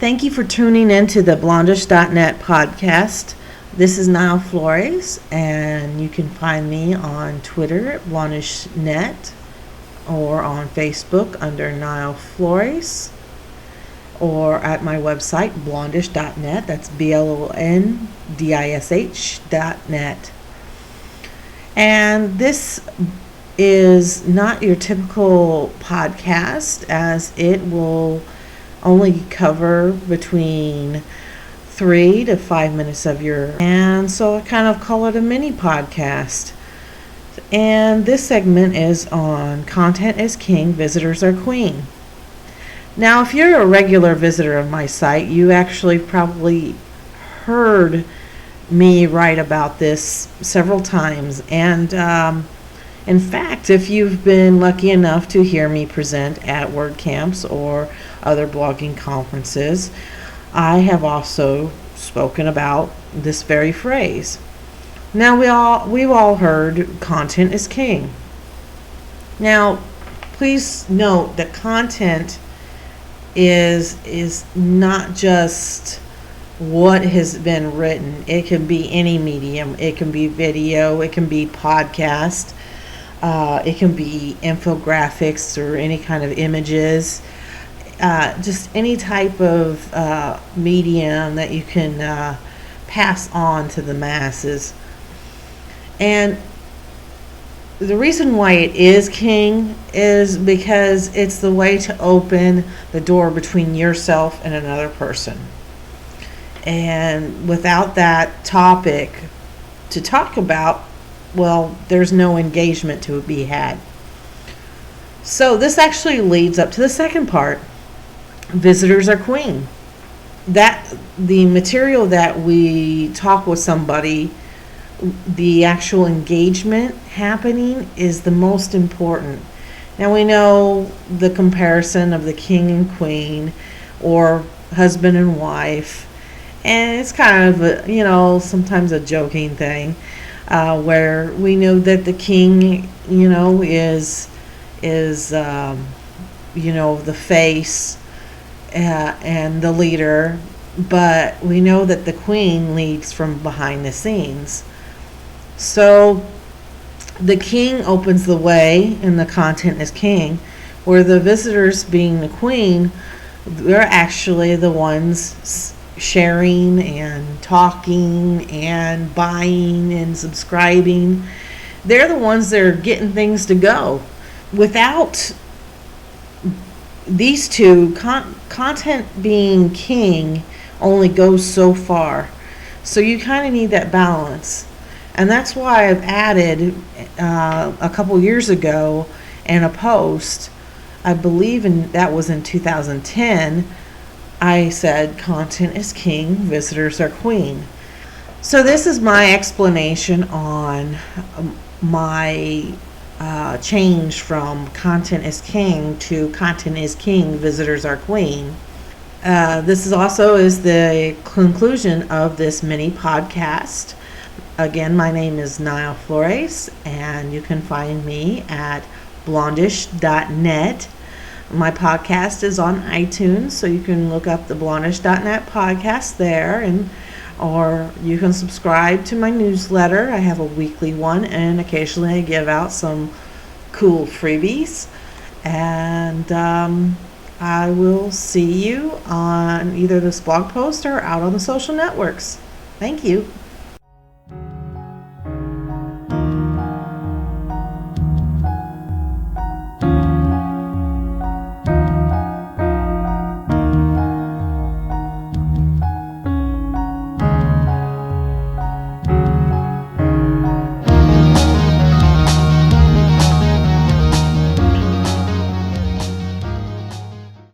Thank you for tuning in to the blondishnet podcast. This is Niall Flores, and you can find me on Twitter at blondishnet or on Facebook under Niall Flores or at my website blondish.net. That's blondish.net. And this is not your typical podcast, as it will only cover between 3 to 5 minutes of and so I kind of call it a mini podcast. And this segment is on Content is King, Visitors are Queen. Now, if you're a regular visitor of my site, you actually probably heard me write about this several times. And in fact, if you've been lucky enough to hear me present at WordCamps or other blogging conferences, I have also spoken about this very phrase. Now, we've all heard content is king. Now, please note that content is not just what has been written. It can be any medium. It can be video. It can be podcast. It can be infographics or any kind of images. Just any type of medium that you can pass on to the masses. And the reason why it is king is because it's the way to open the door between yourself and another person. And without that topic to talk about, well, there's no engagement to be had. So this actually leads up to the second part. Visitors are queen. That the material that we talk with somebody, the actual engagement happening is the most important. Now, we know the comparison of the king and queen or husband and wife, and it's kind of a, sometimes a joking thing, where we know that the king, is the face and the leader, but we know that the queen leads from behind the scenes. So the king opens the way, and the content is king, where the visitors, being the queen, they're actually the ones sharing and talking and buying and subscribing. They're the ones that are getting things to go. Without these two, content being king only goes so far. So you kind of need that balance. And that's why I've added a couple years ago in a post, I believe that was in 2010, I said content is king, visitors are queen. So this is my explanation on my change from content is king to content is king, visitors are queen. This is the conclusion of this mini podcast. Again, my name is Niall Flores, and you can find me at blondish.net. My podcast is on iTunes, so you can look up the blondishnet podcast there, or you can subscribe to my newsletter. I have a weekly one, and occasionally I give out some cool freebies. And I will see you on either this blog post or out on the social networks. Thank you.